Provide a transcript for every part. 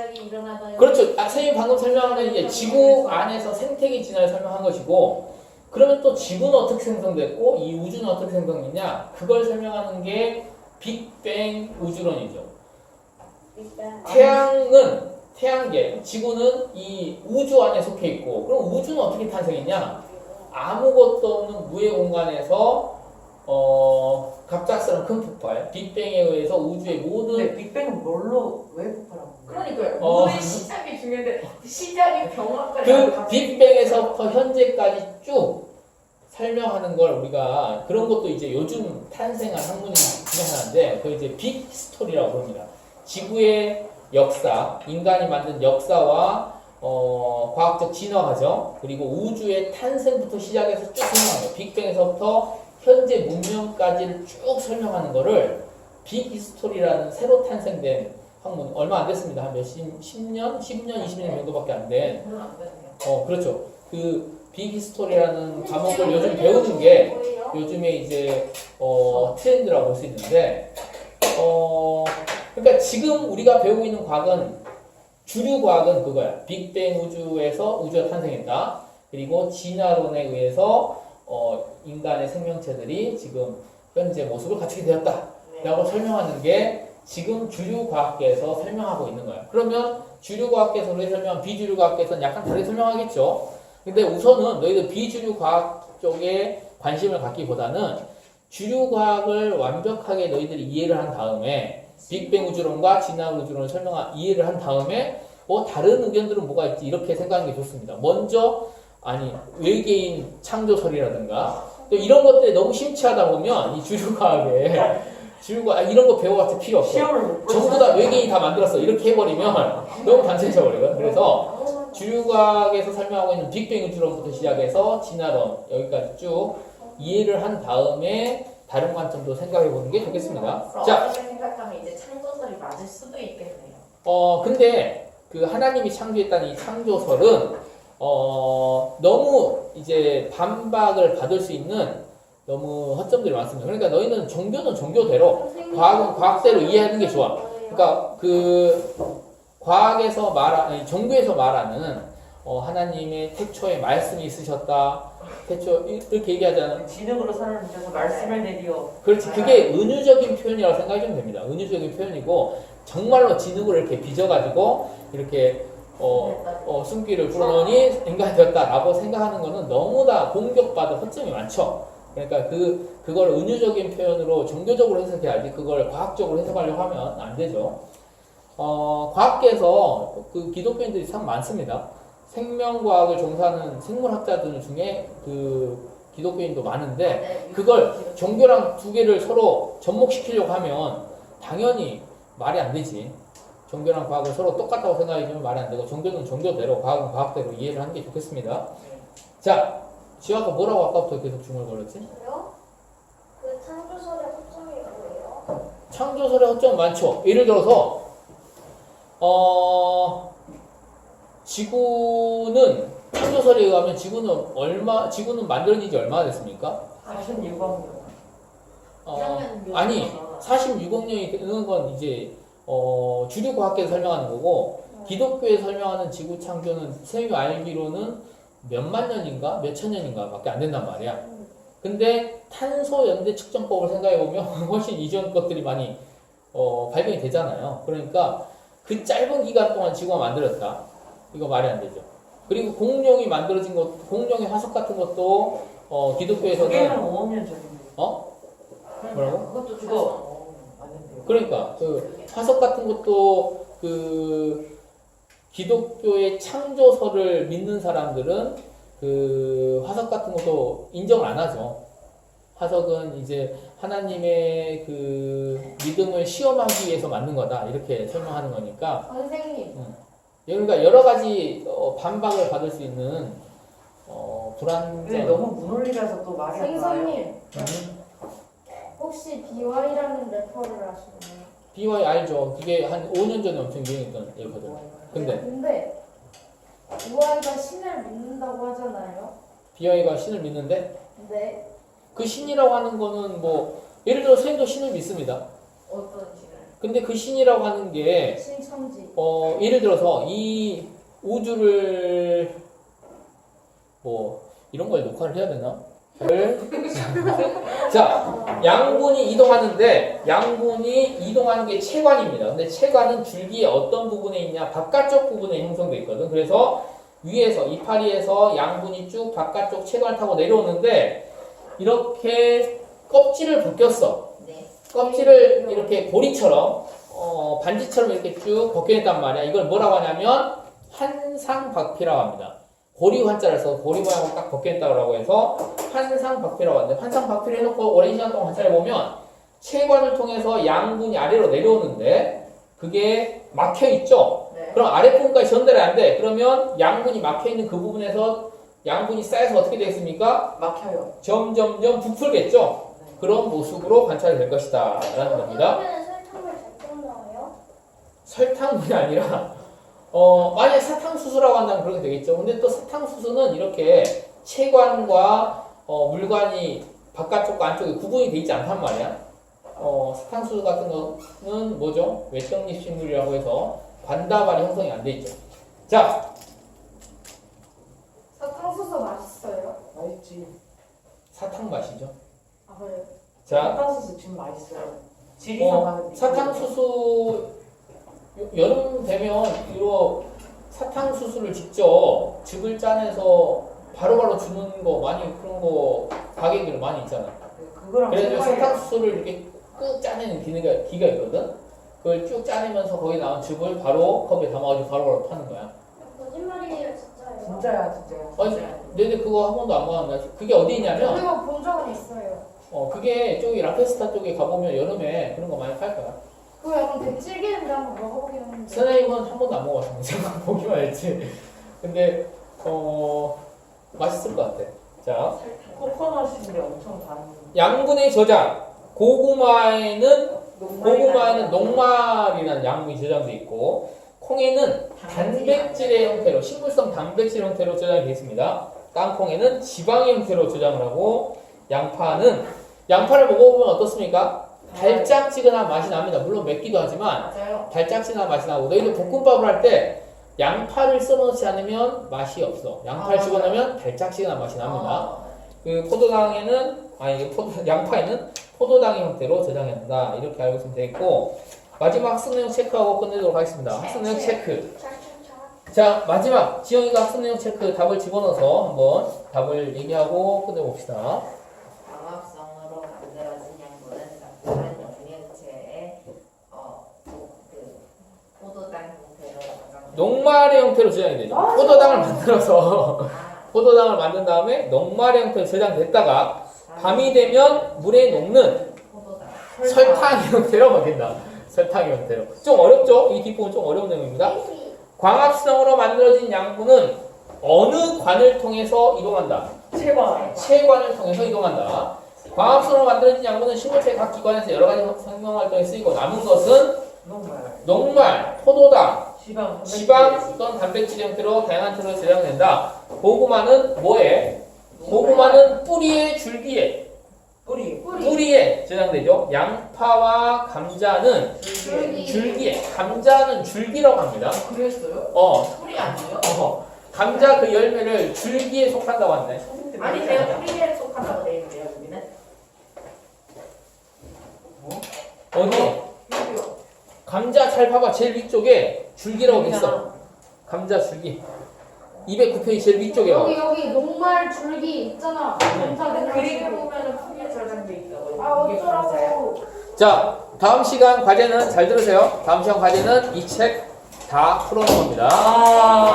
갑자기 일어나다. 그렇죠. 선생님이 방금 설명한 건 이제 지구 안에서 생태계 진화를 설명한 것이고, 그러면 또 지구는 어떻게 생성됐고 이 우주는 어떻게 생성됐냐, 그걸 설명하는 게 빅뱅 우주론이죠. 태양은 태양계, 지구는 이 우주 안에 속해 있고, 그럼 우주는 어떻게 탄생했냐? 아무것도 없는 무의 공간에서 갑작스러운 큰 폭발, 빅뱅에 의해서 우주의 모든 근데 빅뱅은 뭘로 왜 폭발한 거예요? 그러니까요. 물의 시작이 중요한데 시작이 병원까지. 그 빅뱅에서부터 현재까지 쭉 설명하는 걸 우리가, 그런 것도 이제 요즘 탄생한 학문이 중에 하나인데, 그 이제 빅 스토리라고 부릅니다. 지구의 역사, 인간이 만든 역사와 과학적 진화 과정, 그리고 우주의 탄생부터 시작해서 쭉 설명하는 거예요. 빅뱅에서부터 현재 문명까지를 쭉 설명하는 거를 빅 히스토리라는 새로 탄생된 학문, 얼마 안 됐습니다. 한 10년, 20년 정도밖에 안 된. 그렇죠. 그 빅 히스토리라는 과목을 요즘 배우는 게 요즘에 이제 트렌드라고 볼 수 있는데, 그러니까 지금 우리가 배우고 있는 과학은, 주류 과학은 그거야. 빅뱅 우주에서 우주가 탄생했다. 그리고 진화론에 의해서 인간의 생명체들이 지금 현재 모습을 갖추게 되었다 라고 설명하는 게 지금 주류 과학계에서 설명하고 있는 거야. 그러면 주류 과학계에서 그렇게 설명한 비주류 과학계에서는 약간 다르게 설명하겠죠. 근데 우선은 너희들 비주류 과학 쪽에 관심을 갖기보다는 주류 과학을 완벽하게 너희들이 이해를 한 다음에, 빅뱅 우주론과 진화 우주론을 이해를 한 다음에 다른 의견들은 뭐가 있지, 이렇게 생각하는 게 좋습니다. 먼저 외계인 창조설이라든가 또 이런 것들이 너무 심취하다 보면 이 주류 과학에 이런 거 배워봤자 필요 없어. 전부 다 외계인이 다 만들었어 이렇게 해버리면 너무 단순해져버려요. 그래서 주류 과학에서 설명하고 있는 빅뱅 우주론부터 시작해서 진화론 여기까지 쭉 이해를 한 다음에 다른 관점도 생각해보는 게 좋겠습니다. 자, 어떻게 생각하면 이제 창조설이 맞을 수도 있겠네요. 근데 그 하나님이 창조했다는 이 창조설은 너무 이제 반박을 받을 수 있는 너무 허점들이 많습니다. 그러니까 너희는 종교는 종교대로, 과학은 과학대로 이해하는 게 좋아. 그러니까 그 과학에서 종교에서 말하는 하나님의 태초에 말씀이 있으셨다. 태초 이렇게 얘기하잖아요. 지능으로 사는 데서 말씀을 내리어. 그렇지. 그게 은유적인 표현이라고 생각하시면 됩니다. 은유적인 표현이고, 정말로 지능으로 이렇게 빚어가지고 이렇게 숨기를 불어넣으니 인간이 되었다라고 생각하는 거는 너무나 공격받을 허점이 많죠. 그러니까 그걸 은유적인 표현으로 종교적으로 해석해야지, 그걸 과학적으로 해석하려고 하면 안 되죠. 과학계에서 그 기독교인들이 참 많습니다. 생명과학을 종사하는 생물학자들 중에 그 기독교인도 많은데, 그걸 종교랑 두 개를 서로 접목시키려고 하면 당연히 말이 안 되지. 종교랑 과학을 서로 똑같다고 생각해주면 말이 안 되고, 종교는 종교대로, 과학은 과학대로 이해를 하는 게 좋겠습니다. 자, 지화가 뭐라고 아까부터 계속 중얼거렸지? 그 창조설의 허점이 뭐예요? 창조설의 허점 많죠. 예를 들어서 지구는, 창조설에 의하면 지구는 만들어진 지 얼마나 됐습니까? 46억 년. 아니, 46억 년이 되는 건 이제 주류 과학계에서 설명하는 거고, 기독교에 설명하는 지구 창조는 선생님이 알기로는 몇만 년인가 몇천 년인가 밖에 안 된단 말이야. 근데 탄소 연대 측정법을 생각해보면 훨씬 이전 것들이 많이 발견이 되잖아요. 그러니까 그 짧은 기간 동안 지구가 만들었다, 이거 말이 안 되죠. 그리고 공룡이 만들어진 것, 공룡의 화석 같은 것도 기독교에서는 그게는 5억 년 전인데. 뭐라고? 그거 맞는데요. 그러니까 그 화석 같은 것도 그 기독교의 창조설을 믿는 사람들은 그 화석 같은 것도 인정을 안 하죠. 화석은 이제 하나님의 그 믿음을 시험하기 위해서 만든 거다, 이렇게 설명하는 거니까. 선생님. 그러니까 여러 가지 반박을 받을 수 있는 불안정. 근데 너무 무논리라서 또 말이 안 나와요. 선생님, 혹시 BY라는 래퍼를 아시나요? BY 알죠? 그게 한 5년 전에 엄청 유행했던 얘거든. 근데 BY가 신을 믿는다고 하잖아요. BY가 신을 믿는데, 네. 그 신이라고 하는 거는 뭐 예를 들어 선생님도 신을 믿습니다. 어떤 신을? 근데 그 신이라고 하는 게 신천지. 예를 들어서 이 우주를 뭐 이런 걸 녹화를 해야 되나? 자, 양분이 이동하는데 양분이 이동하는 게 체관입니다. 근데 체관은 줄기의 어떤 부분에 있냐? 바깥쪽 부분에 형성돼 있거든. 그래서 위에서 이파리에서 양분이 쭉 바깥쪽 체관을 타고 내려오는데 이렇게 껍질을 벗겼어. 네. 껍질을 이렇게 고리처럼 반지처럼 이렇게 쭉 벗겨냈단 말이야. 이걸 뭐라고 하냐면 한상박피라고 합니다. 고리 환자를 써서 고리 모양으로 딱 벗겼다고 해서 한상박피라고 하는데 한상박피를 해놓고 오랜 시간 동안 관찰해 보면 체관을 통해서 양분이 아래로 내려오는데 그게 막혀 있죠. 네. 그럼 아랫부분까지 전달이 안 돼. 그러면 양분이 막혀 있는 그 부분에서 양분이 쌓여서 어떻게 되겠습니까? 막혀요. 점점점 부풀겠죠. 네. 그런 모습으로 관찰이 될 것이다 라는 겁니다. 그러면 설탕을 잘못 나와요? 설탕이 아니라 만약에 사탕수수라고 한다면 그렇게 되겠죠. 근데 또 사탕수수는 이렇게 체관과 물관이 바깥쪽과 안쪽에 구분이 되어 있지 않단 말이야. 사탕수수 같은 거는 뭐죠? 외떡잎 식물이라고 해서 관다발이 형성이 안 돼 있죠. 자, 사탕수수 맛있어요? 맛있지. 사탕 맛이죠. 아 그래요? 자, 사탕수수 지금 맛있어요. 지리산 가는 사탕수수 여름 되면 이거 사탕수수를 직접 즙을 짜내서 바로바로 주는 거 많이 그런 거 가게들 많이 있잖아. 그거랑 그래서 생과일. 사탕수수를 이렇게 꾹 짜내는 기가 있거든. 그걸 쭉 짜내면서 거기 나온 즙을 바로 컵에 담아가지고 바로바로 파는 거야. 거짓말이에요 진짜요? 진짜야 진짜야. 아니, 근데 그거 한 번도 안 먹었나? 그게 어디 있냐면 그리고 본 적은 있어요. 그게 저기 라페스타 쪽에 가보면 여름에 그런 거 많이 팔 거야. 그거 약간 되게 질기는데 한번 먹어보긴 했는데. 선생님은 한 번도 안 먹어봤습니다. 보기만 했지. 근데 맛있을 것 같아. 자, 코코넛인데 엄청 단. 양분의 저장. 고구마에는 녹말이라는 양분이 저장돼 있고, 콩에는 단백질의 형태로, 식물성 단백질 형태로 저장이 되어 있습니다. 땅콩에는 지방의 형태로 저장을 하고, 양파를 먹어보면 어떻습니까? 달짝지근한 맛이 납니다. 물론 맵기도 하지만 맞아요. 달짝지근한 맛이 나고, 너희들 볶음밥을 할 때 양파를 썰어놓지 않으면 맛이 없어. 양파를 아, 집어넣으면 달짝지근한 맛이 납니다. 그 양파에는 포도당의 형태로 저장해야 한다. 이렇게 알고 있으면 되겠고, 마지막 학습 내용 체크하고 끝내도록 하겠습니다. 학습 내용 체크. 자, 마지막 지영이가 학습 내용 체크 답을 집어넣어서 한번 답을 얘기하고 끝내봅시다. 광합성으로 만들어진 양분은 나타난 용액체에 포도당 형태로 저장됩니다. 녹말의 형태로 저장이 되죠. 포도당을 만들어서 포도당을 만든 다음에 녹말의 형태로 저장됐다가 밤이 되면 물에 녹는 포도당. 설탕의 형태로 바뀐다. 설탕의 형태로. 좀 어렵죠? 이 뒷부분 좀 어려운 내용입니다. 광합성으로 만들어진 양분은 어느 관을 통해서 이동한다? 체관. 체관을 통해서 이동한다. 광합성으로 만들어진 양분은 식물체 각 기관에서 여러 가지 생명활동에 쓰이고 남은 것은 녹말, 포도당, 지방 또는 단백질 형태로 다양한 틀로 저장된다. 고구마는 뭐에? 고구마는 뿌리에 뿌리에 저장되죠. 양파와 감자는 줄기에, 감자는 줄기라고 합니다. 그랬어요? 뿌리 아니에요? 감자 그 열매를 줄기에 속한다고 하네. 아니 제가 뿌리에 속한다고 돼 있는데요 여기는. 어디? 감자 잘 봐봐. 제일 위쪽에 줄기라고 돼 있어. 감자 줄기. 209페이지 제일 위쪽에 봐. 여기 녹말 줄기 있잖아. 그림에 보면은 뿌리에 저장돼 있다고. 아 이게 감자예요? 어쩌라고. 자, 다음 시간 과제는 잘 들으세요. 다음 시간 과제는 이 책 다 풀어놓은 겁니다.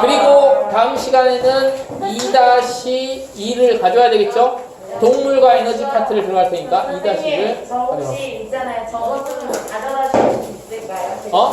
그리고 다음 시간에는 2-2를 가져와야 되겠죠? 동물과 에너지 파트를 들어갈 테니까 2-2를 선생님 저 혹시 있잖아요. 저것 좀 가져다 주실 수 있을까요? 어?